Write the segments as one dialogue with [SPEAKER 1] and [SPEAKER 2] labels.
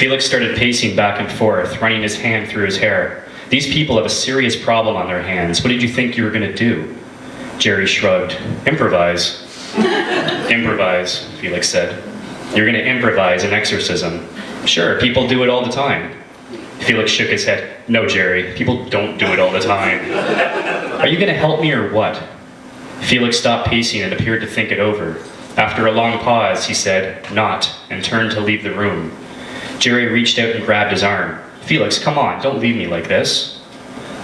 [SPEAKER 1] Felix started pacing back and forth, running his hand through his hair. These people have a serious problem on their hands. What did you think you were going to do? Jerry shrugged. Improvise. Improvise, Felix said. You're going to improvise an exorcism. Sure, people do it all the time. Felix shook his head. No, Jerry, people don't do it all the time. Are you going to help me or what? Felix stopped pacing and appeared to think it over. After a long pause, he said, not, and turned to leave the room. Jerry reached out and grabbed his arm. Felix, come on, don't leave me like this.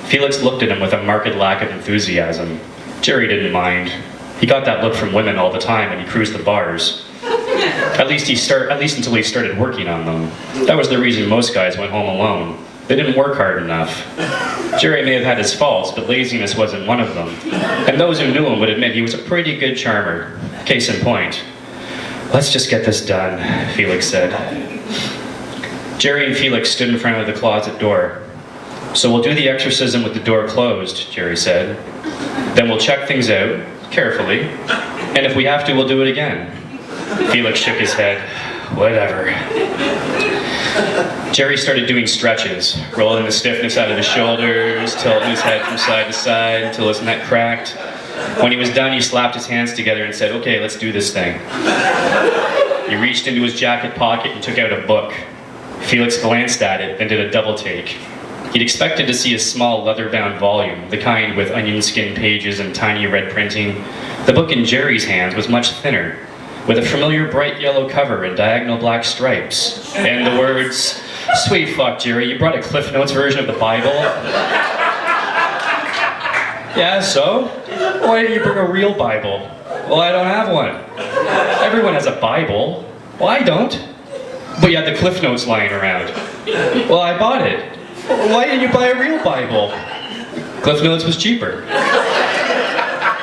[SPEAKER 1] Felix looked at him with a marked lack of enthusiasm. Jerry didn't mind. He got that look from women all the time when he cruised the bars. At least until he started working on them. That was the reason most guys went home alone. They didn't work hard enough. Jerry may have had his faults, but laziness wasn't one of them. And those who knew him would admit he was a pretty good charmer. Case in point. Let's just get this done, Felix said. Jerry and Felix stood in front of the closet door. So we'll do the exorcism with the door closed, Jerry said. Then we'll check things out, carefully. And if we have to, we'll do it again. Felix shook his head. Whatever. Jerry started doing stretches, rolling the stiffness out of his shoulders, tilting his head from side to side until his neck cracked. When he was done, he slapped his hands together and said, okay, let's do this thing. He reached into his jacket pocket and took out a book. Felix glanced at it, then did a double take. He'd expected to see a small leather-bound volume, the kind with onion skin pages and tiny red printing. The book in Jerry's hands was much thinner, with a familiar bright yellow cover and diagonal black stripes. And the words, sweet fuck, Jerry, you brought a Cliff Notes version of the Bible? Yeah, so? Why didn't you bring a real Bible? Well, I don't have one. Everyone has a Bible. Well, I don't. But you had the Cliff Notes lying around. Well, I bought it. Why didn't you buy a real Bible? Cliff Notes was cheaper.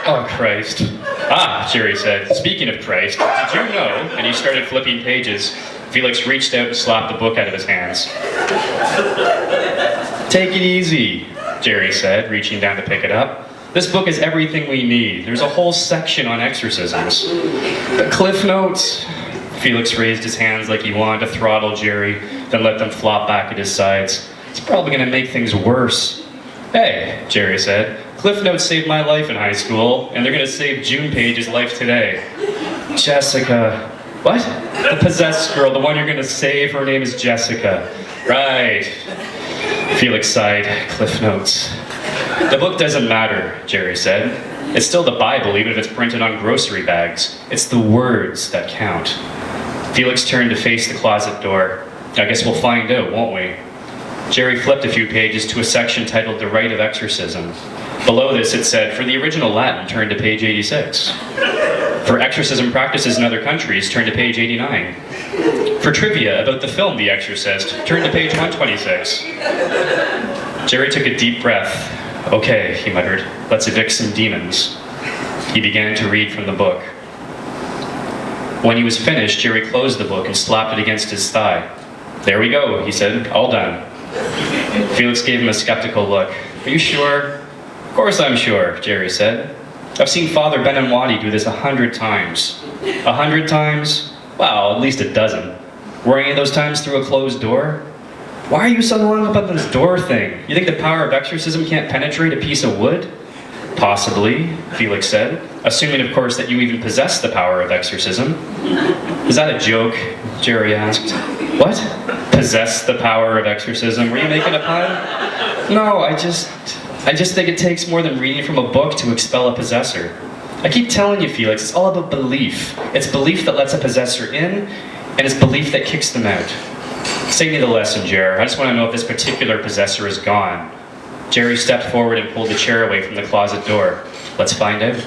[SPEAKER 1] Oh, Christ. Ah, Jerry said, speaking of Christ, did you know? And he started flipping pages. Felix reached out and slapped the book out of his hands. Take it easy, Jerry said, reaching down to pick it up. This book is everything we need. There's a whole section on exorcisms. The Cliff Notes. Felix raised his hands like he wanted to throttle Jerry, then let them flop back at his sides. It's probably going to make things worse. Hey, Jerry said, Cliff Notes saved my life in high school, and they're going to save June Page's life today. Jessica. What? The possessed girl, the one you're going to save, her name is Jessica. Right. Felix sighed. Cliff Notes. The book doesn't matter, Jerry said. It's still the Bible, even if it's printed on grocery bags. It's the words that count. Felix turned to face the closet door. I guess we'll find out, won't we? Jerry flipped a few pages to a section titled The Rite of Exorcism. Below this it said, for the original Latin, turn to page 86. For exorcism practices in other countries, turn to page 89. For trivia about the film The Exorcist, turn to page 126. Jerry took a deep breath. Okay, he muttered, let's evict some demons. He began to read from the book. When he was finished, Jerry closed the book and slapped it against his thigh. There we go, he said, all done. Felix gave him a skeptical look. Are you sure? Of course I'm sure, Jerry said. I've seen Father Benenwadi do this 100 times. 100 times? Well, at least a dozen. Were any of those times through a closed door? Why are you so hung up on this door thing? You think the power of exorcism can't penetrate a piece of wood? Possibly, Felix said, assuming, of course, that you even possess the power of exorcism. Is that a joke? Jerry asked. What? Possess the power of exorcism? Were you making a pun? No, I just think it takes more than reading from a book to expel a possessor. I keep telling you, Felix, it's all about belief. It's belief that lets a possessor in, and it's belief that kicks them out. Save me the lesson, Jer. I just want to know if this particular possessor is gone. Jerry stepped forward and pulled the chair away from the closet door. Let's find out.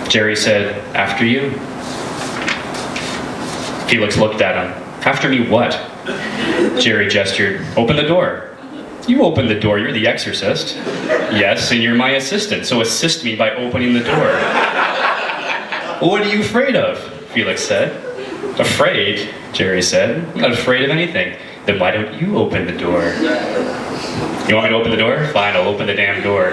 [SPEAKER 1] Jerry said, after you. Felix looked at him. After me what? Jerry gestured. Open the door. You open the door, you're the exorcist. Yes, and you're my assistant, so assist me by opening the door. Well, what are you afraid of? Felix said. Afraid? Jerry said. I'm not afraid of anything. Then why don't you open the door? You want me to open the door? Fine, I'll open the damn door.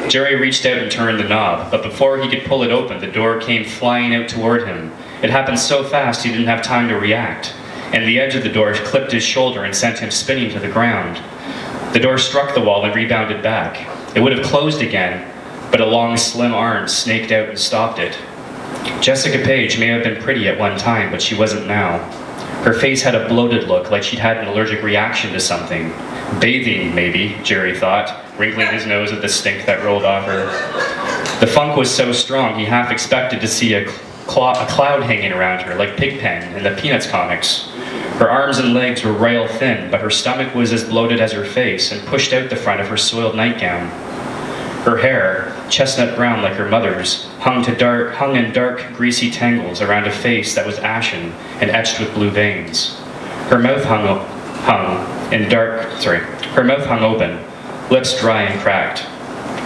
[SPEAKER 1] Jerry reached out and turned the knob, but before he could pull it open, the door came flying out toward him. It happened so fast he didn't have time to react. and the edge of the door clipped his shoulder and sent him spinning to the ground. The door struck the wall and rebounded back. It would have closed again, but a long, slim arm snaked out and stopped it. Jessica Page may have been pretty at one time, but she wasn't now. Her face had a bloated look, like she'd had an allergic reaction to something. Bathing, maybe, Jerry thought, wrinkling his nose at the stink that rolled off her. The funk was so strong he half expected to see a cloud hanging around her, like Pigpen in the Peanuts comics. Her arms and legs were rail thin, but her stomach was as bloated as her face and pushed out the front of her soiled nightgown. Her hair, chestnut brown like her mother's, hung in dark, greasy tangles around a face that was ashen and etched with blue veins. Her mouth hung open, lips dry and cracked.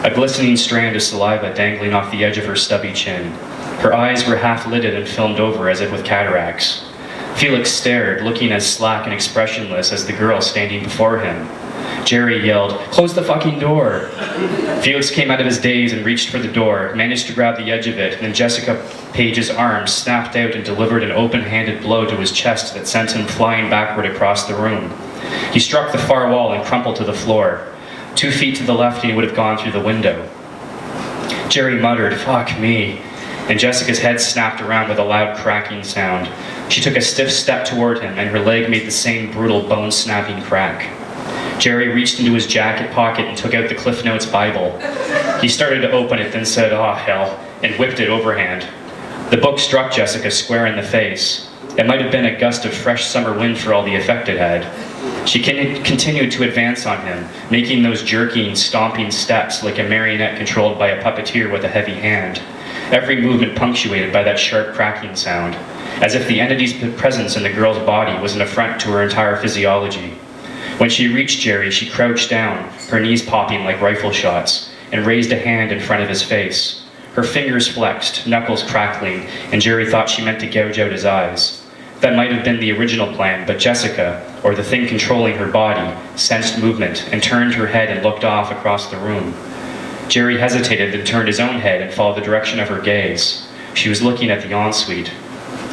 [SPEAKER 1] A glistening strand of saliva dangling off the edge of her stubby chin. Her eyes were half-lidded and filmed over as if with cataracts. Felix stared, looking as slack and expressionless as the girl standing before him. Jerry yelled, "Close the fucking door!" Felix came out of his daze and reached for the door, managed to grab the edge of it, and then Jessica Page's arm snapped out and delivered an open-handed blow to his chest that sent him flying backward across the room. He struck the far wall and crumpled to the floor. 2 feet to the left and he would have gone through the window. Jerry muttered, "Fuck me," and Jessica's head snapped around with a loud cracking sound. She took a stiff step toward him, and her leg made the same brutal bone-snapping crack. Jerry reached into his jacket pocket and took out the Cliff Notes Bible. He started to open it, then said, "Oh, hell," and whipped it overhand. The book struck Jessica square in the face. It might have been a gust of fresh summer wind for all the effect it had. She continued to advance on him, making those jerking, stomping steps like a marionette controlled by a puppeteer with a heavy hand. Every movement punctuated by that sharp cracking sound, as if the entity's presence in the girl's body was an affront to her entire physiology. When she reached Jerry, she crouched down, her knees popping like rifle shots, and raised a hand in front of his face. Her fingers flexed, knuckles crackling, and Jerry thought she meant to gouge out his eyes. That might have been the original plan, but Jessica, or the thing controlling her body, sensed movement and turned her head and looked off across the room. Jerry hesitated, then turned his own head and followed the direction of her gaze. She was looking at the ensuite.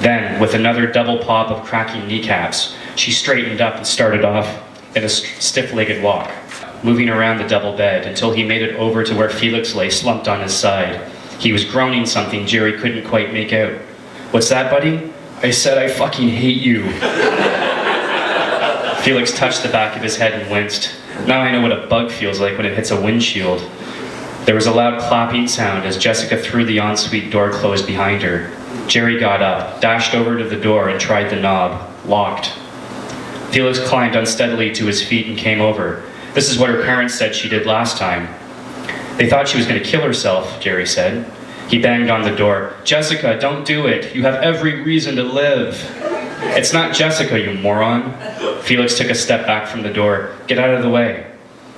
[SPEAKER 1] Then, with another double pop of cracking kneecaps, she straightened up and started off in a stiff-legged walk, moving around the double bed until he made it over to where Felix lay slumped on his side. He was groaning something Jerry couldn't quite make out. "What's that, buddy?" "I said I fucking hate you." Felix touched the back of his head and winced. "Now I know what a bug feels like when it hits a windshield." There was a loud clapping sound as Jessica threw the ensuite door closed behind her. Jerry got up, dashed over to the door and tried the knob. Locked. Felix climbed unsteadily to his feet and came over. "This is what her parents said she did last time." "They thought she was going to kill herself," Jerry said. He banged on the door. "Jessica, don't do it. You have every reason to live." "It's not Jessica, you moron." Felix took a step back from the door. "Get out of the way."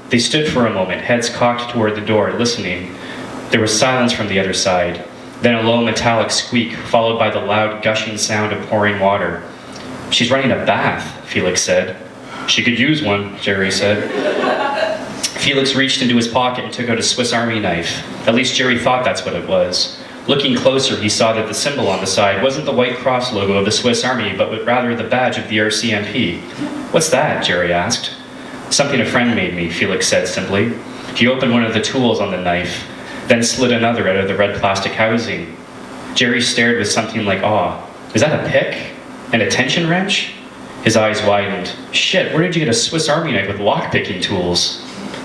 [SPEAKER 1] They stood for a moment, heads cocked toward the door, listening. There was silence from the other side. Then a low metallic squeak, followed by the loud gushing sound of pouring water. "She's running a bath," Felix said. "She could use one," Jerry said. Felix reached into his pocket and took out a Swiss Army knife. At least Jerry thought that's what it was. Looking closer, he saw that the symbol on the side wasn't the White Cross logo of the Swiss Army, but rather the badge of the RCMP. "What's that?" Jerry asked. "Something a friend made me," Felix said simply. He opened one of the tools on the knife, then slid another out of the red plastic housing. Jerry stared with something like awe. "Is that a pick? And a tension wrench?" His eyes widened. "Shit, where did you get a Swiss Army knife with lock-picking tools?"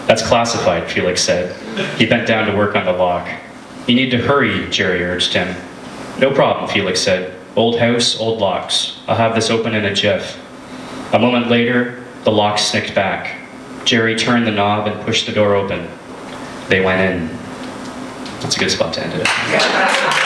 [SPEAKER 1] "That's classified," Felix said. He bent down to work on the lock. "You need to hurry," Jerry urged him. "No problem," Felix said. "Old house, old locks. I'll have this open in a jiff." A moment later, the lock snicked back. Jerry turned the knob and pushed the door open. They went in. That's a good spot to end it.